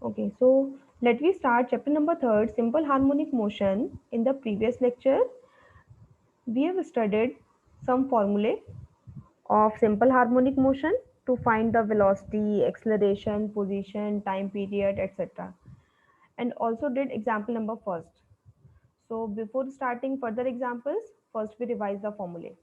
Okay, so let me start chapter number third, simple harmonic motion. In the previous lecture, we have studied some formulae of simple harmonic motion to find the velocity, acceleration, position, time period, etc. And also did example number first. So before starting further examples, first we revise the formulae.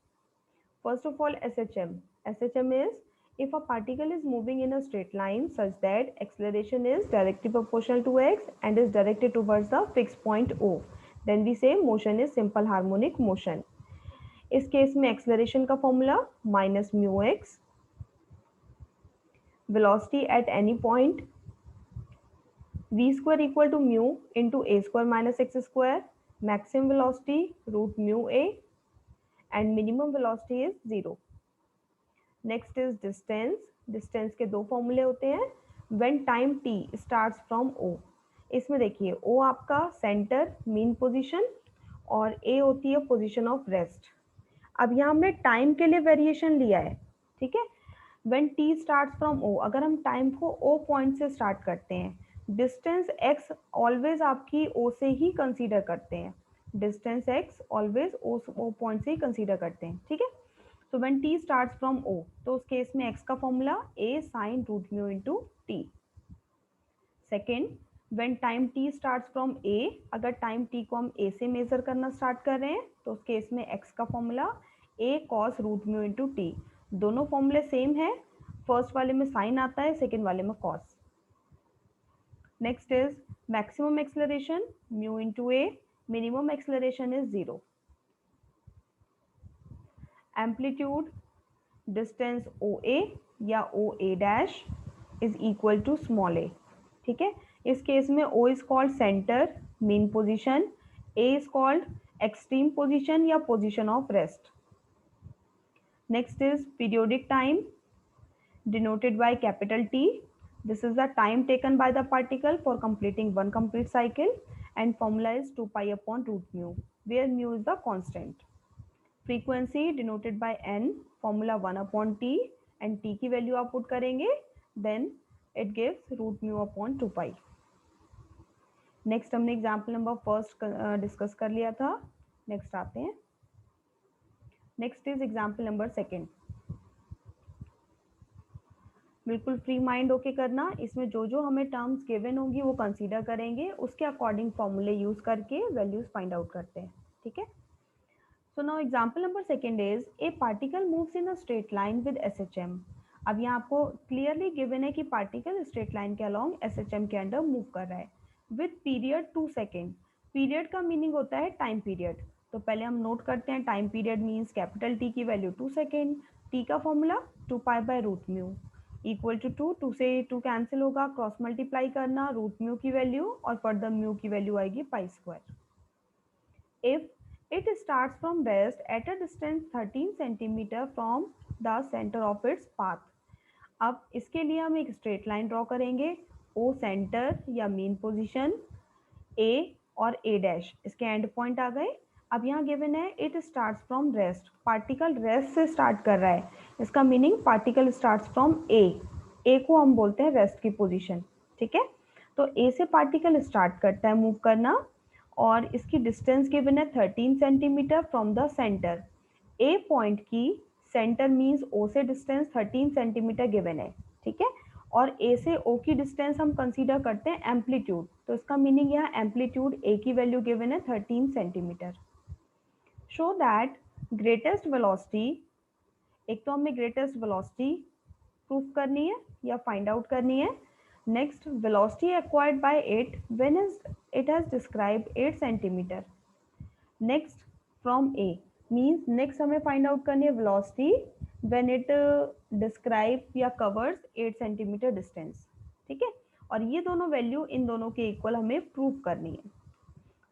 First of all, SHM. SHM is if a particle is moving in a straight line such that acceleration is directly proportional to x and is directed towards the fixed point O, then we say motion is simple harmonic motion. इस case में acceleration का formula minus mu x, velocity at any point v square equal to mu into a square minus x square, maximum velocity root mu a, and minimum velocity is 0. Next is distance. Distance के दो फॉर्मूले होते हैं. When time T starts from O, इसमें देखिए ओ आपका centre mean position और ए होती है पोजीशन ऑफ रेस्ट. अब यहाँ हमने टाइम के लिए वेरिएशन लिया है, ठीक है. When T starts from O, अगर हम टाइम को ओ पॉइंट से स्टार्ट करते हैं, डिस्टेंस एक्स ऑलवेज आपकी ओ से ही कंसीडर करते हैं. Distance X always O point से ही कंसीडर करते हैं, ठीक है. तो when T starts from O, तो उस केस में एक्स का formula A sine root mu into T. Second, when time T starts from A, अगर टाइम टी को हम ए से मेजर करना स्टार्ट कर रहे हैं तो उस केस में एक्स का formula A cos root mu into T. दोनों फॉर्मूले सेम है, फर्स्ट वाले में साइन आता है, सेकेंड वाले में cos. Next is maximum acceleration mu into A, minimum acceleration is 0. Amplitude distance O A या O A dash is equal to small A, ठीक है. इस केस में O is called centre mean position, A is called extreme position या position of rest. Next is periodic time denoted by capital T. This is the time taken by the particle for completing one complete cycle and formula is 2 pi upon root mu, where mu is the constant. Frequency denoted by N, formula 1 upon T, and T की value आप put करेंगे, then it gives root mu upon 2 pi. Next हमने example number first discuss कर लिया था. Next आते हैं. Next is example number second. बिल्कुल फ्री माइंड होके करना. इसमें जो जो हमें टर्म्स गिवन होंगी वो कंसीडर करेंगे, उसके अकॉर्डिंग फॉर्मूले यूज करके वैल्यूज फाइंड आउट करते हैं, ठीक है. So now example number second is a particle moves in a straight line with SHM. अब यहाँ आपको क्लियरली गिवन है कि पार्टिकल स्ट्रेट लाइन के अलॉन्ग SHM के अंडर मूव कर रहा है विथ पीरियड 2 सेकेंड. पीरियड का मीनिंग होता है टाइम पीरियड. तो पहले हम नोट करते हैं time period means capital T की वैल्यू 2 सेकेंड, टी का formula 2 pi by root mu equal to 2, 2 से 2 कैंसिल होगा, क्रॉस मल्टीप्लाई करना, रूट म्यू की वैल्यू और फर्दर म्यू की वैल्यू आएगी pi square. If it starts from rest at a distance 13 centimeter from the center of its path. अब इसके लिए हम एक स्ट्रेट लाइन ड्रॉ करेंगे. O सेंटर या मीन पोजीशन, A और A डैश इसके एंड पॉइंट आ गए. अब यहाँ गिवन है it starts from rest, particle rest से स्टार्ट कर रहा है. इसका meaning particle starts from A. A को हम बोलते हैं रेस्ट की पोजीशन, ठीक है. तो A से पार्टिकल स्टार्ट करता है मूव करना और इसकी डिस्टेंस गिवन है 13 centimetre from the centre. A point की सेंटर मीन्स ओ से डिस्टेंस 13 सेंटीमीटर गिवन है, ठीक है. और ए से ओ की डिस्टेंस हम कंसीडर करते हैं एम्पलीट्यूड, तो इसका मीनिंग यहाँ एम्पलीट्यूड ए की वैल्यू गिवन है 13 centimetre. Show that greatest velocity, एक तो हमें ग्रेटेस्ट वेलोसिटी प्रूफ करनी है या फाइंड आउट करनी है. Next, velocity acquired by it when it has described 8 centimeter. Next, from A means next हमें find out करनी है velocity when it describe या covers 8 centimeter distance, ठीक है. और ये दोनों वैल्यू इन दोनों के इक्वल हमें प्रूव करनी है.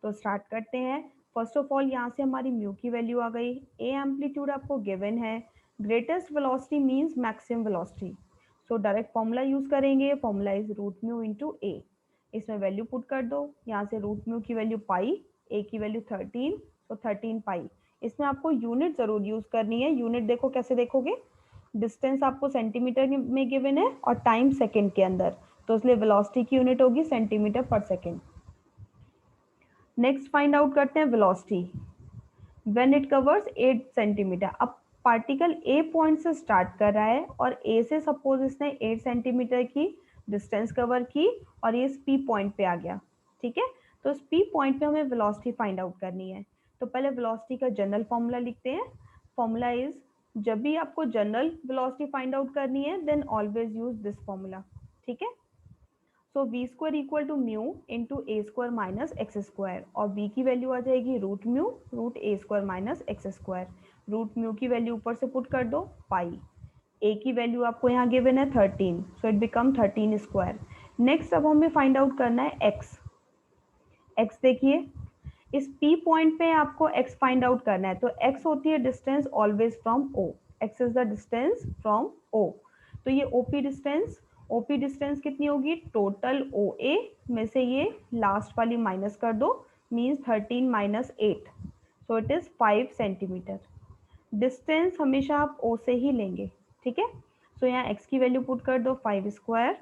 तो स्टार्ट करते हैं. फर्स्ट ऑफ ऑल यहाँ से हमारी म्यू की वैल्यू आ गई. ए एम्पलीट्यूड आपको गिवन है. Greatest velocity means maximum velocity, so direct formula use करेंगे. Formula is root mu into A. इसमें वैल्यू पुट कर दो. यहाँ से रूट म्यू की वैल्यू पाई, ए की वैल्यू 13, तो 13 पाई. इसमें आपको यूनिट जरूर यूज करनी है. यूनिट देखो कैसे देखोगे, डिस्टेंस आपको सेंटीमीटर में गिवन है और टाइम सेकेंड के अंदर, तो इसलिए वेलोसिटी की यूनिट होगी सेंटीमीटर पर सेकेंड। नेक्स्ट फाइंड आउट करते हैं velocity when it covers 8 centimetre. अब पार्टिकल ए पॉइंट से स्टार्ट कर रहा है और ए से सपोज इसने 8 सेंटीमीटर की डिस्टेंस कवर की और ये इस पी पॉइंट पे आ गया, ठीक है। तो इस पी पॉइंट पे हमें वेलोसिटी फाइंड आउट करनी है। तो पहले वेलोसिटी का जनरल फॉर्मूला लिखते हैं। फॉर्मूला इज, जब भी आपको जनरल वेलोसिटी फाइंड आउट करनी है then always use this formula, ठीक है। So V square equal to mu into A square minus X square, और बी की वैल्यू आ जाएगी root mu root A square minus X square. Root mu की value ऊपर से पुट कर दो पाई, ए की वैल्यू आपको यहाँ गिवन है 13, so it become 13 square. Next अब हमें फाइंड आउट करना है एक्स। एक्स देखिए, इस P पॉइंट पे आपको x फाइंड आउट करना है, तो x होती है distance always from O। x is the distance from O। तो ये OP डिस्टेंस कितनी होगी, टोटल OA में से ये लास्ट वाली माइनस कर दो, means 13 minus 8, so it is 5 centimetre. Distance हमेशा आप O से ही लेंगे, ठीक है। सो यहाँ x की वैल्यू पुट कर दो 5 स्क्वायर,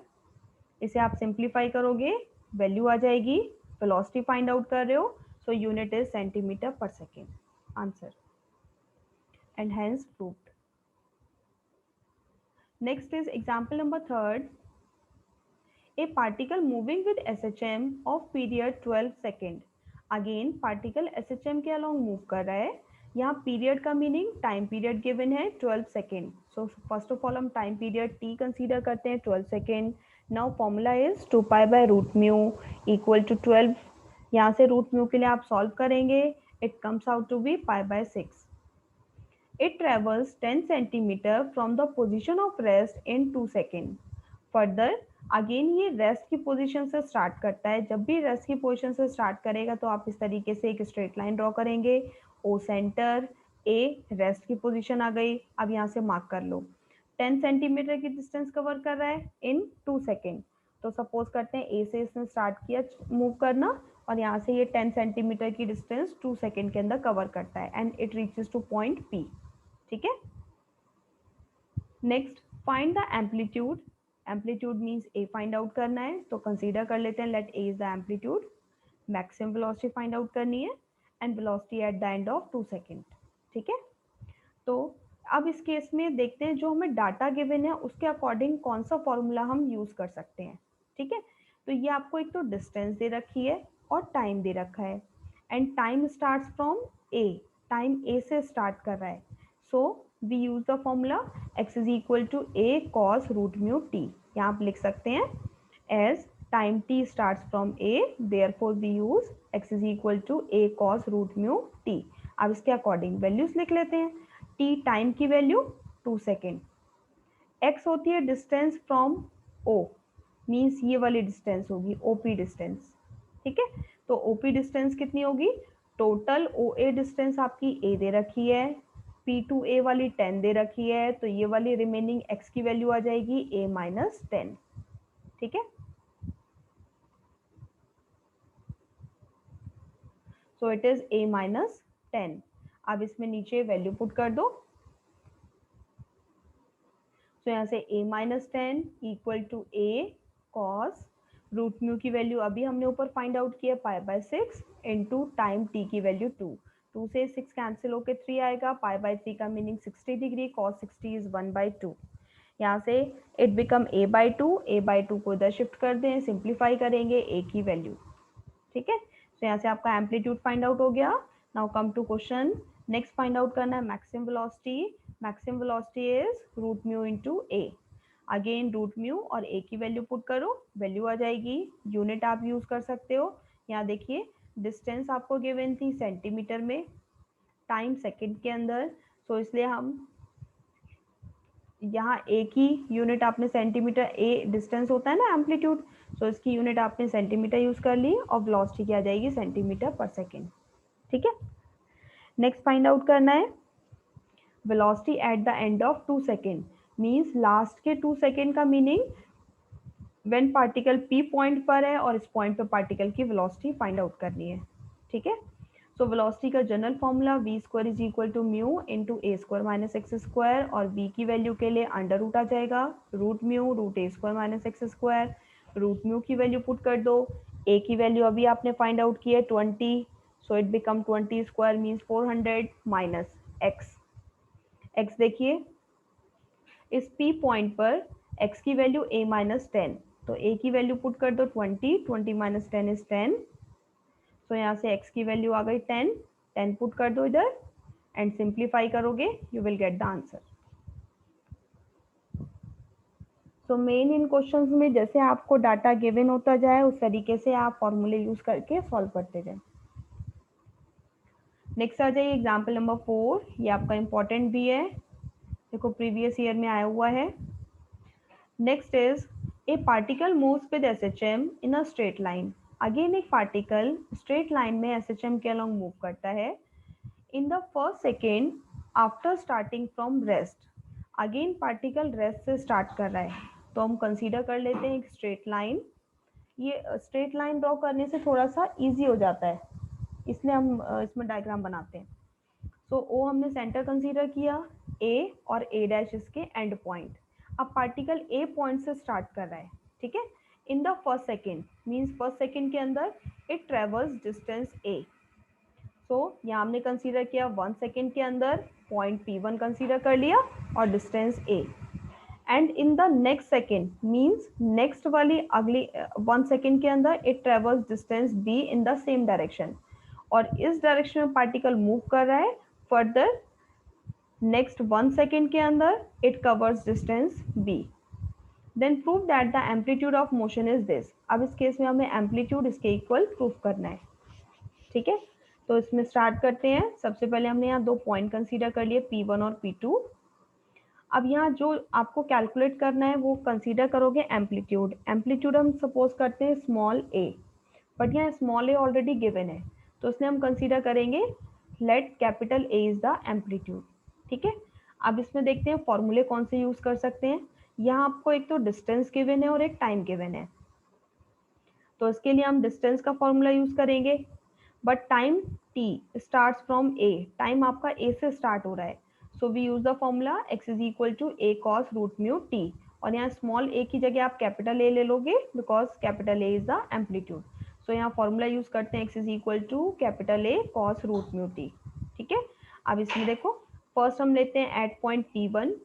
इसे आप सिंप्लीफाई करोगे वैल्यू आ जाएगी, वेलोसिटी फाइंड आउट कर रहे हो, सो यूनिट इज सेंटीमीटर पर second, answer and hence proved. Next is example number third. A particle moving with SHM of period 12 second. Again particle SHM के अलॉन्ग मूव कर रहा है। यहाँ पीरियड का मीनिंग टाइम पीरियड गिवन है 12 second. So first of all हम time period t consider करते हैं 12 second. Now formula is 2 pi by root mu equal to 12। यहाँ से रूट म्यू के लिए आप सॉल्व करेंगे, it comes out to be pi by 6। It travels 10 centimeter from the position of rest in 2 seconds. Further, again ये rest की position से start करता है। जब भी रेस्ट की पोजीशन से स्टार्ट करेगा तो आप इस तरीके से एक स्ट्रेट लाइन ड्रॉ करेंगे। ओ सेंटर, ए रेस्ट की पोजीशन आ गई, अब यहाँ से मार्क कर लो। 10 सेंटीमीटर की डिस्टेंस कवर कर रहा है इन 2 सेकेंड। तो सपोज करते हैं ए से इसने स्टार्ट किया मूव करना और यहाँ से ये 10 सेंटीमीटर की डिस्टेंस 2 सेकेंड के अंदर कवर करता है and it reaches to point P, ठीक है। Next find the amplitude. Amplitude means A find out करना है, तो कंसीडर कर लेते हैं let A is the amplitude. Maximum velocity find out करनी है and velocity at the end of 2 second, ठीक है। तो अब इस केस में देखते हैं जो हमें डाटा गिवन है उसके अकॉर्डिंग कौन सा फॉर्मूला हम यूज कर सकते हैं, ठीक है। तो ये आपको एक तो डिस्टेंस दे रखी है और टाइम दे रखा है and time starts from A, time A से स्टार्ट कर रहा है। So we use the formula x is equal to A cos root mu T. यहाँ आप लिख सकते हैं as time t starts from a, therefore we use x is equal to A cos root mu t। अब इसके according values लिख लेते हैं। t टाइम की वैल्यू 2 सेकेंड, x होती है डिस्टेंस फ्रॉम o, मीन्स ये वाली डिस्टेंस होगी OP डिस्टेंस, ठीक है। तो OP डिस्टेंस कितनी होगी, टोटल OA डिस्टेंस आपकी A दे रखी है, P टू A वाली 10 दे रखी है, तो ये वाली रिमेनिंग x की वैल्यू आ जाएगी A माइनस 10, ठीक है। So it is A minus 10। अब इसमें नीचे वैल्यू पुट कर दो, तो यहाँ से a minus 10 equal to a cos root mu की वैल्यू अभी हमने ऊपर फाइंड आउट किया pi by 6 into time t की वैल्यू 2। 2 से 6 कैंसिल होकर 3 आएगा, पाई बाय 3 का मीनिंग 60 डिग्री, कॉस 60 इज 1/2। यहाँ से इट बिकम a/2 को इधर शिफ्ट कर दें, सिंप्लीफाई करेंगे a की वैल्यू, ठीक है। तो यहाँ से आपका एम्पलीट्यूड फाइंड आउट हो गया। Now come to question. Next find out करना है maximum velocity. Maximum velocity is root mu into A. Again root mu और ए की वैल्यू पुट करो, वैल्यू आ जाएगी। यूनिट आप यूज कर सकते हो। यहाँ देखिए डिस्टेंस आपको गिवन थी सेंटीमीटर में, टाइम सेकेंड के अंदर, सो इसलिए हम यहाँ ए की यूनिट आपने सेंटीमीटर, ए डिस्टेंस होता है ना एम्पलीट्यूड, सो इसकी यूनिट आपने सेंटीमीटर यूज कर ली और वेलोसिटी क्या आ जाएगी सेंटीमीटर पर सेकेंड, ठीक है। नेक्स्ट फाइंड आउट करना है velocity at the end of 2 second, means last के 2 सेकेंड का meaning when particle P point पर है और इस पॉइंट पर पार्टिकल की वेलोसिटी फाइंड आउट करनी है, ठीक है। सो वेलोसिटी का general formula V square is equal to mu into A square minus X square, और वी की वैल्यू के लिए अंडर रूट आ जाएगा root mu root A square minus X square. Root mu की वैल्यू पुट कर दो, ए की वैल्यू अभी आपने फाइंड आउट की है 20, so it become 20 square means 400 minus x. X देखिए इस पी पॉइंट पर एक्स की वैल्यू ए माइनस 10, तो ए की वैल्यू पुट कर दो 20, 20 माइनस 10 इज 10, सो यहाँ से एक्स की वैल्यू आ गई 10, 10 पुट कर दो इधर एंड सिंप्लीफाई करोगे you will get the answer. So main in questions में जैसे आपको डाटा गिवन होता जाए उस तरीके से आप फॉर्मूले यूज करके सॉल्व करते जाए। नेक्स्ट आ जाइए एग्जाम्पल नंबर 4, ये आपका इंपॉर्टेंट भी है, देखो प्रीवियस ईयर में आया हुआ है। Next is a particle moves with SHM in a straight line. Again एक पार्टिकल स्ट्रेट लाइन में SHM के अलॉन्ग मूव करता है in the first second after starting from rest. Again particle rest से स्टार्ट कर रहा है, तो हम कंसीडर कर लेते हैं एक स्ट्रेट लाइन। ये स्ट्रेट लाइन ड्रॉ करने से थोड़ा सा इजी हो जाता है, इसलिए हम इसमें डायग्राम बनाते हैं। सो ओ हमने सेंटर कंसीडर किया, ए और ए डैश इसके एंड पॉइंट। अब पार्टिकल ए पॉइंट से स्टार्ट कर रहा है, ठीक है, in the first second means first second के अंदर इट ट्रेवल्स डिस्टेंस ए। सो यहाँ हमने कंसीडर किया 1 सेकेंड के अंदर पॉइंट P1 कंसीडर कर लिया और distance A, and in the next second means next वाली अगली 1 सेकेंड के अंदर it travels distance be in the same direction, और इस डायरेक्शन में पार्टिकल मूव कर रहा है फर्दर नेक्स्ट 1 सेकेंड के अंदर it covers distance B. Then prove that the amplitude of motion is this. अब इस केस में हमें एम्पलीट्यूड इसके इक्वल प्रूफ करना है, ठीक है। तो इसमें स्टार्ट करते हैं। सबसे पहले हमने यहाँ दो पॉइंट कंसीडर कर लिए P1 और P2। अब यहाँ जो आपको कैलकुलेट करना है वो कंसीडर करोगे एम्पलीट्यूड। एम्पलीट्यूड हम सपोज करते हैं स्मॉल ए, बट यहाँ स्मॉल ए ऑलरेडी गिवन है, तो इसलिए हम कंसीडर करेंगे let capital A is the amplitude, ठीक है। अब इसमें देखते हैं फॉर्मूले कौन से यूज कर सकते हैं। यहाँ आपको एक तो डिस्टेंस गिवन है और एक टाइम गिवन है, तो इसके लिए हम डिस्टेंस का फॉर्मूला यूज करेंगे, but time t start from a, time आपका a से स्टार्ट हो रहा है, so we use the formula x is equal to a cos root mu t, और यहाँ स्मॉल a की जगह आप कैपिटल A ले लोगे because capital A is the amplitude. So यहाँ फॉर्मूला यूज करते हैं x is equal to capital A cos root mu t, ठीक है। अब इसमें देखो फर्स्ट हम लेते हैं एट पॉइंट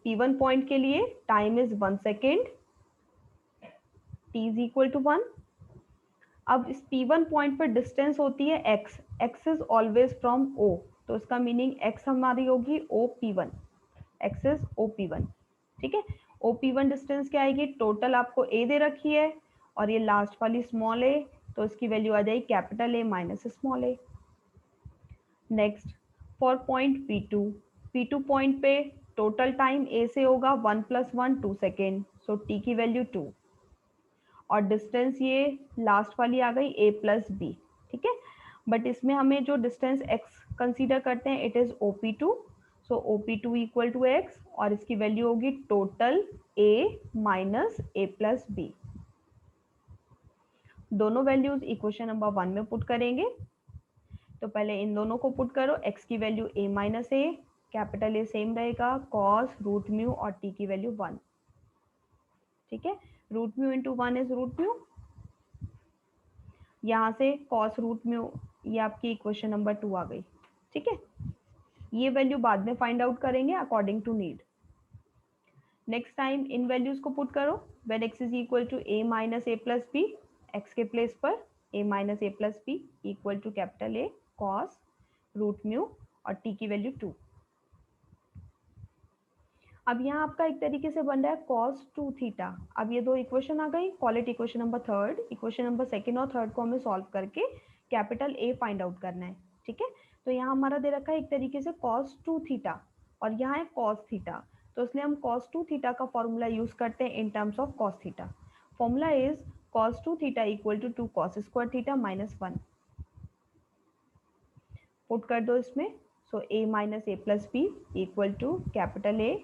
P1 पॉइंट के लिए time is 1 second, t is equal to 1। अब इस P1 पॉइंट पर डिस्टेंस होती है x, x is always from O, तो इसका मीनिंग x हमारी होगी OP1, x इज OP1, ठीक है। OP1 डिस्टेंस क्या आएगी, टोटल आपको A दे रखी है और ये लास्ट वाली स्मॉल a, तो इसकी वैल्यू आ जाएगी capital A minus small a। Next for point P2 point पे टोटल टाइम A से होगा 1 + 1 2 सेकेंड, सो t की वैल्यू 2, और डिस्टेंस ये लास्ट वाली आ गई a प्लस बी, ठीक है। बट इसमें हमें जो डिस्टेंस x कंसीडर करते हैं it is OP2, so OP2 equal to x, और इसकी वैल्यू होगी total a minus a plus B. दोनों वैल्यूज इक्वेशन नंबर 1 में पुट करेंगे, तो पहले इन दोनों को पुट करो, x की value a minus a, capital A same रहेगा कॉस रूट म्यू और t की वैल्यू 1, ठीक है। Root mu into 1 is root mu, यहाँ से कॉस रूट म्यू, ये आपकी इक्वेशन नंबर 2 आ गई, ठीक है। ये वैल्यू बाद में फाइंड आउट करेंगे according to need. Next time इन वैल्यूज को पुट करो, when x is equal to a minus a plus B, X के प्लेस पर a minus a plus B equal to capital A cos root mu और t की value 2। अब यहाँ आपका एक तरीके से बन रहा है cos 2 थीटा। अब ये दो इक्वेशन आ गई, call it equation number third. Equation number second और थर्ड को हमें सॉल्व करके कैपिटल A फाइंड आउट करना है, ठीक है। तो यहाँ हमारा दे रखा है एक तरीके से cos 2 थीटा और यहाँ है cos थीटा, तो इसलिए हम cos 2 थीटा का फॉर्मूला यूज करते हैं in terms of cos theta. Formula is cos 2 theta equal to 2 cos square theta minus 1। Put कर दो इसमें, so a minus a plus B equal to capital A,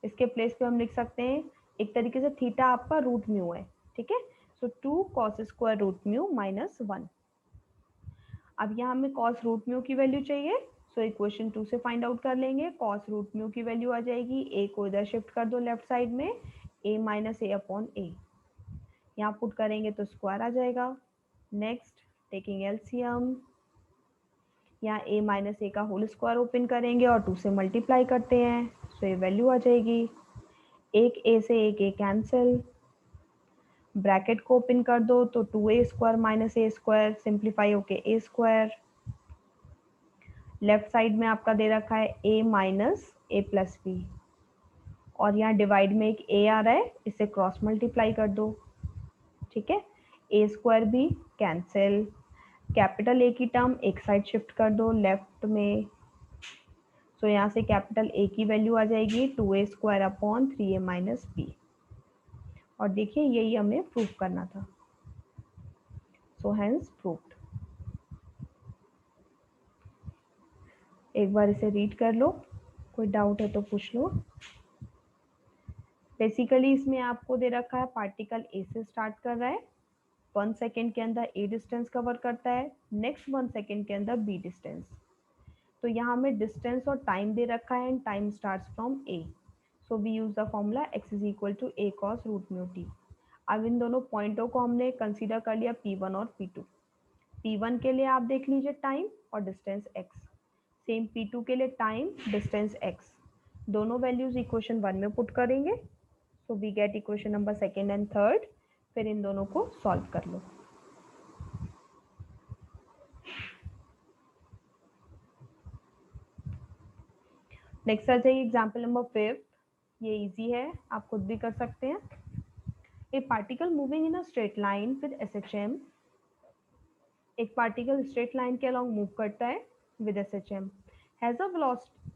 इसके प्लेस पे हम लिख सकते हैं एक तरीके से थीटा आपका रूट म्यू है, ठीक है। So 2 cos square root mu minus 1। अब यहाँ हमें cos रूट म्यू की वैल्यू चाहिए, सो इक्वेशन 2 से फाइंड आउट कर लेंगे। cos रूट म्यू की वैल्यू आ जाएगी, a को इधर शिफ्ट कर दो लेफ्ट साइड में, a minus a upon a, यहाँ पुट करेंगे तो स्क्वायर आ जाएगा। नेक्स्ट टेकिंग एलसीएम, यहाँ a माइनस ए का होल स्क्वायर ओपन करेंगे और 2 से मल्टीप्लाई करते हैं, तो ये वैल्यू आ जाएगी। एक a से एक a कैंसिल, ब्रैकेट को ओपन कर दो तो 2a square minus A square simplify होके a स्क्वायर। लेफ्ट साइड में आपका दे रखा है a minus A plus B, और यहाँ डिवाइड में एक a आ रहा है, इसे क्रॉस मल्टीप्लाई कर दो। ठीक है, a स्क्वायर भी कैंसिल, कैपिटल ए की टर्म एक साइड शिफ्ट कर दो लेफ्ट में, तो यहाँ से कैपिटल ए की वैल्यू आ जाएगी 2a square upon 3a minus B. और देखिए यही हमें प्रूव करना था, सो हेंस प्रूव्ड। एक बार इसे रीड कर लो, कोई डाउट है तो पूछ लो। बेसिकली इसमें आपको दे रखा है पार्टिकल ए से स्टार्ट कर रहा है, 1 सेकेंड के अंदर ए डिस्टेंस कवर करता है, नेक्स्ट 1 सेकेंड के अंदर बी डिस्टेंस। तो यहाँ हमें डिस्टेंस और टाइम दे रखा है, and time starts from A, so we use the formula x is equal to a cos root mu T. अब इन दोनों पॉइंटों को हमने कंसीडर कर लिया P1 और P2। P1 के लिए आप देख लीजिए टाइम और डिस्टेंस x, सेम P2 के लिए टाइम डिस्टेंस x, दोनों वैल्यूज इक्वेशन 1 में पुट करेंगे, so we get equation number second and third. फिर इन दोनों को सॉल्व कर लो। नेक्स्ट आ जाइए एग्जाम्पल नंबर 5। ये इजी है, आप खुद भी कर सकते हैं। A particle moving in a straight line with SHM, एक पार्टिकल स्ट्रेट लाइन के अलॉन्ग मूव करता है with SHM, has a velocity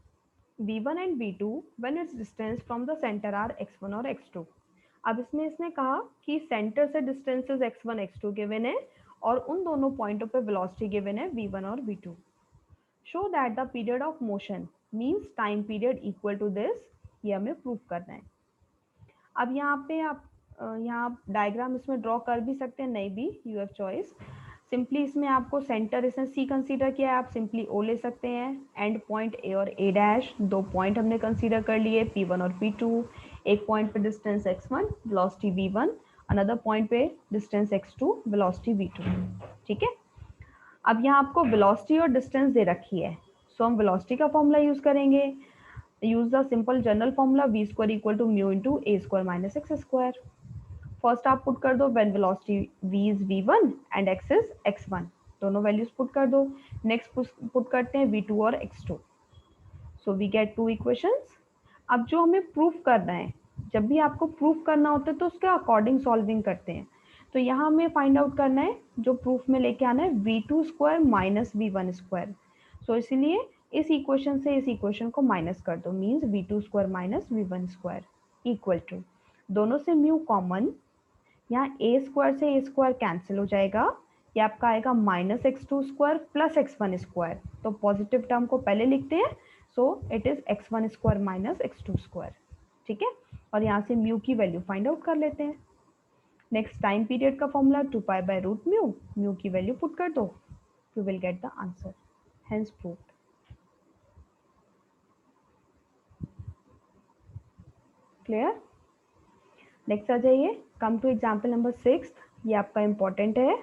v1 and v2 when its distance from the centre are x1 और x2। अब इसमें इसने कहा कि सेंटर से डिस्टेंसेस x1 x2 गिवन है, और उन दोनों पॉइंटों पे वेलोसिटी गिवन है v1 और v2। Show that the period of motion means time period equal to this, ये हमें प्रूव करना है। अब यहाँ पे आप यहाँ डायग्राम इसमें ड्रॉ कर भी सकते हैं, नहीं भी, यू हैव चॉइस। सिंपली इसमें आपको सेंटर इसने सी कंसीडर किया है, आप सिंपली ओ ले सकते हैं। एंड पॉइंट ए और ए डैश, दो पॉइंट हमने कंसीडर कर लिए P1 और P2। एक पॉइंट पे distance x1 velocity v1, another point पे डिस्टेंस x2 वेलोसिटी v2। ठीक है, अब यहाँ आपको वेलोसिटी और डिस्टेंस दे रखी है, सो हम वेलोसिटी का फॉर्मूला यूज करेंगे। Use the simple general formula v square equal to mu into A square minus X square. First आप पुट कर दो when velocity v is v1 and x is x1, दोनों values put कर दो। Next put करते हैं v2 और x2, so we get two equations. अब जो हमें प्रूफ करना है, जब भी आपको प्रूफ करना होता है तो उसके अकॉर्डिंग सॉल्विंग करते हैं। तो यहाँ हमें फाइंड आउट करना है, जो प्रूफ में लेके आना है v2 square minus v1 square. सो इसीलिए इस इक्वेशन से इस इक्वेशन को माइनस कर दो, means v2 square minus v1 square equal to, दोनों से म्यू कॉमन, यहाँ ए स्क्वायर से ए स्क्वायर कैंसिल हो जाएगा, ये आपका आएगा minus x2 square plus x1 square, तो पॉजिटिव टर्म को पहले लिखते हैं, so it is x1 square minus x2 square. ठीक है, और यहाँ से म्यू की वैल्यू फाइंड आउट कर लेते हैं। नेक्स्ट टाइम पीरियड का formula 2 pi by root mu, mu की वैल्यू पुट कर दो, you will get the answer, hence proved. Clear? Next आ जाइए, कम टू एग्जाम्पल नंबर 6, ये आपका इंपॉर्टेंट है।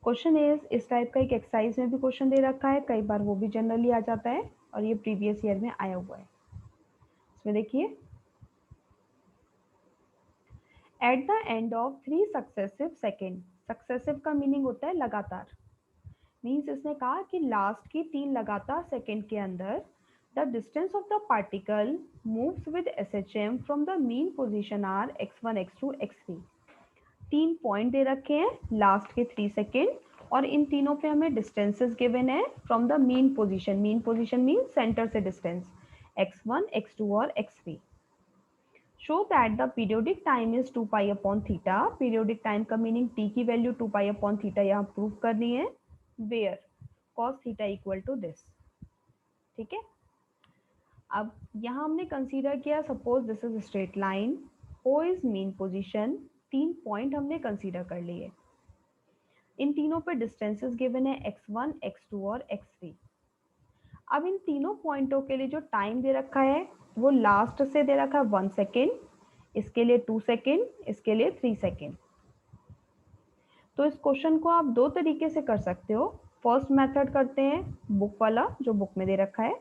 क्वेश्चन इस टाइप का एक एक्सरसाइज में भी क्वेश्चन दे रखा है, कई बार वो भी जनरली आ जाता है, और ये प्रीवियस ईयर में आया हुआ है। इसमें देखिए, at the end of 3 successive second, successive का मीनिंग होता है लगातार, मीन्स इसने कहा कि लास्ट की 3 लगातार सेकेंड के अंदर the distance of the particle moves with SHM from the mean position are x1 x2 x3। 3 point दे रखे हैं लास्ट के 3 सेकेंड, और इन तीनों पे हमें डिस्टेंसेस गिवन है from the mean position, mean position mean centre से डिस्टेंस x1 x2 और x3। Show that the periodic time is 2 pi upon theta, periodic time का मीनिंग t की वैल्यू 2 पाई अपॉन थीटा यहाँ prove करनी है, where cos theta equal to this. ठीक है, अब यहाँ हमने कंसीडर किया, suppose this is straight line, o is mean position, 3 point हमने कंसीडर कर लिए, इन तीनों पे डिस्टेंसेस गिवन है x1 x2 और x3। अब इन तीनों पॉइंटों के लिए जो टाइम दे रखा है वो लास्ट से दे रखा है 1 सेकेंड, इसके लिए 2 सेकेंड, इसके लिए 3 सेकेंड। तो इस क्वेश्चन को आप दो तरीके से कर सकते हो। फर्स्ट मेथड करते हैं बुक वाला, जो बुक में दे रखा है।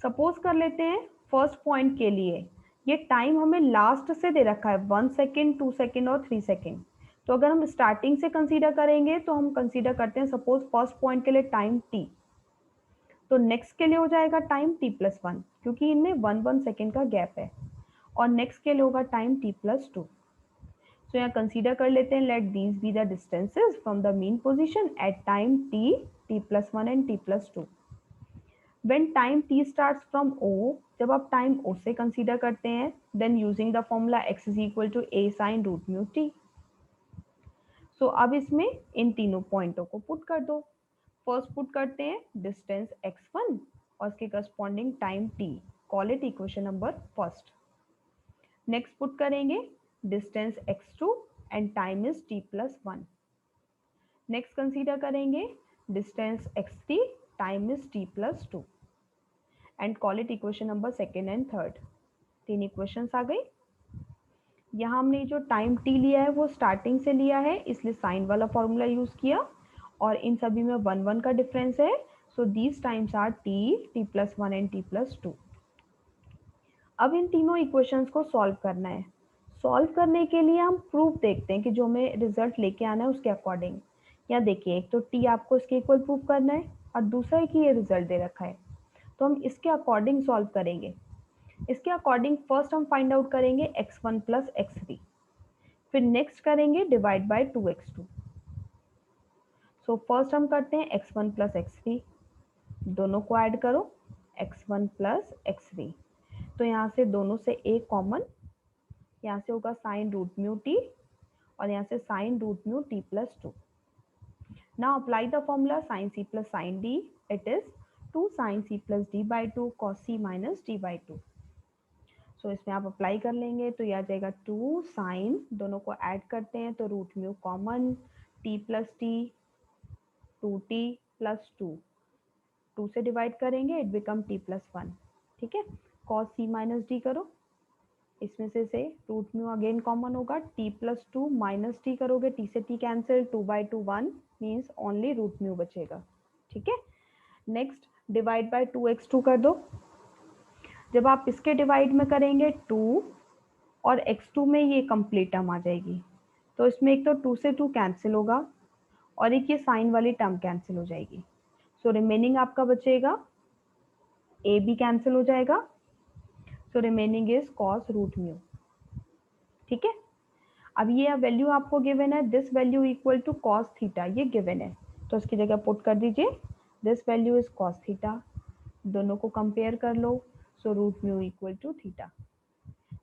सपोज कर लेते हैं फर्स्ट पॉइंट के लिए ये टाइम हमें लास्ट से दे रखा है 1 सेकेंड, 2 सेकेंड और 3 सेकेंड। तो अगर हम स्टार्टिंग से कंसीडर करेंगे तो हम कंसीडर करते हैं सपोज फर्स्ट पॉइंट के लिए टाइम t, तो नेक्स्ट के लिए हो जाएगा टाइम t+1 क्योंकि इनमें 1 सेकेंड का गैप है, और नेक्स्ट के लिए होगा टाइम t+2। तो यहाँ कंसीडर कर लेते हैं let these be the distances from the mean position at time t, t+1 and t+2। When time t starts from O, जब आप टाइम O से कंसीडर करते हैं, then using the formula x is equal to a sin root mu t। सो अब इसमें इन तीनों पॉइंटों को put कर दो। फर्स्ट पुट करते हैं डिस्टेंस x1 और इसके corresponding time t, call it equation number first. Next put करेंगे distance x2 and time is t+1। Next consider करेंगे distance x3, time is t+2 and call it equation number second and third. तीन equations आ गई। यहाँ हमने जो time t लिया है वो स्टार्टिंग से लिया है, इसलिए साइन वाला फॉर्मूला यूज किया, और इन सभी में 1 का डिफरेंस है। So these times are t, t+1 and t+2। अब इन तीनों इक्वेशंस को सॉल्व करना है। सॉल्व करने के लिए हम प्रूफ देखते हैं कि जो हमें रिजल्ट लेके आना है उसके अकॉर्डिंग। यहाँ देखिए, एक तो t आपको इसके इक्वल प्रूफ करना है और दूसरा है कि ये रिजल्ट दे रखा है, तो हम इसके अकॉर्डिंग सॉल्व करेंगे। इसके अकॉर्डिंग फर्स्ट हम फाइंड आउट करेंगे x1 प्लस x3, फिर नेक्स्ट करेंगे divide by 2x2। So first हम करते हैं x1 प्लस x3, दोनों को ऐड करो x1 प्लस x3। तो यहाँ से दोनों से एक कॉमन, यहाँ से होगा साइन रूट म्यू टी और यहाँ से sine root mu t+2। Now apply the formula sine c plus sine d, it is 2 sine c plus d/2 cos c minus d/2। So इसमें आप अप्लाई कर लेंगे तो यह आ जाएगा 2 साइन, दोनों को ऐड करते हैं तो root mu common, t plus T, 2t plus 2, 2 से डिवाइड करेंगे इट बिकम t+1। ठीक है, कॉस c माइनस डी करो, इसमें से रूट म्यू अगेन कॉमन होगा, t+2 माइनस टी करोगे, t से t cancel, 2/2 1 means only root mu बचेगा। ठीक है, नेक्स्ट डिवाइड बाय 2x2 कर दो। जब आप इसके डिवाइड में करेंगे 2 और x2 में ये कंप्लीट टर्म आ जाएगी, तो इसमें एक तो 2 से 2 कैंसिल होगा और एक ये साइन वाली टर्म कैंसिल हो जाएगी। सो रिमेनिंग आपका बचेगा, ए भी कैंसिल हो जाएगा, so remaining is cos root mu. ठीक है, अब ये वैल्यू आपको गिवन है, this value equal to cos theta, ये गिवन है, तो इसकी जगह पुट कर दीजिए this value is cos theta, दोनों को कंपेयर कर लो, so root mu equal to theta.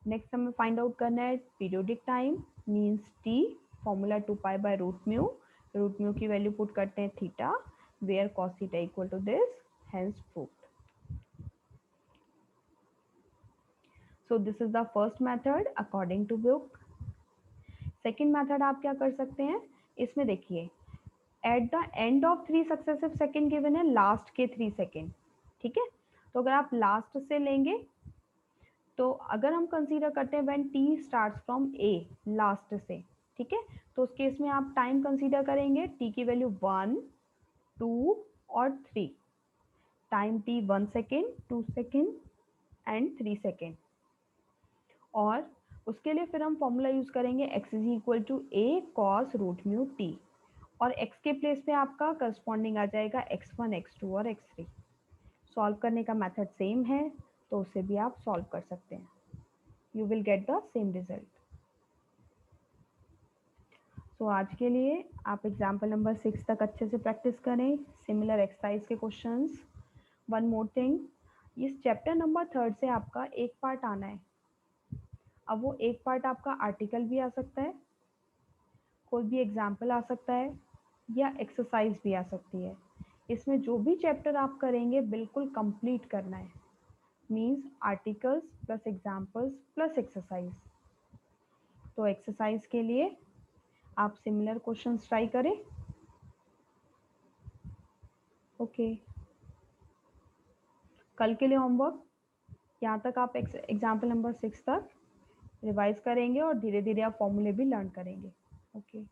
Next हमें फाइंड आउट करना है periodic time means T, formula 2π/√μ की वैल्यू पुट करते हैं theta, where cos theta equal to this, hence proved. So this is the first method according to book. Second method आप क्या कर सकते हैं, इसमें देखिए at the end of 3 successive second given है, लास्ट के 3 सेकेंड। ठीक है, तो अगर आप लास्ट से लेंगे तो अगर हम कंसीडर करते हैं when T starts from A, last से, ठीक है, तो उस केस में आप टाइम कंसीडर करेंगे टी की वैल्यू 1, 2 और 3, time T 1 second, 2 second and 3 second, और उसके लिए फिर हम फॉर्मूला यूज करेंगे x is equal to A cos root mu T, और x के प्लेस पे आपका करस्पॉन्डिंग आ जाएगा x1, x2 और x3। सॉल्व करने का मेथड सेम है, तो उसे भी आप सॉल्व कर सकते हैं, you will get the same result. So आज के लिए आप एग्जाम्पल नंबर 6 तक अच्छे से प्रैक्टिस करें, सिमिलर एक्सरसाइज के क्वेश्चंस। वन मोर थिंग, इस चैप्टर नंबर 3 से आपका एक पार्ट आना है। अब वो एक पार्ट आपका आर्टिकल भी आ सकता है, कोई भी एग्जाम्पल आ सकता है, या एक्सरसाइज भी आ सकती है। इसमें जो भी चैप्टर आप करेंगे बिल्कुल कंप्लीट करना है, means articles plus examples plus exercise. तो एक्सरसाइज के लिए आप सिमिलर क्वेश्चंस ट्राई करें। ओके, कल के लिए होमवर्क यहाँ तक, आप एग्जाम्पल नंबर 6 तक रिवाइज करेंगे और धीरे धीरे आप फॉर्मूले भी लर्न करेंगे। ओके।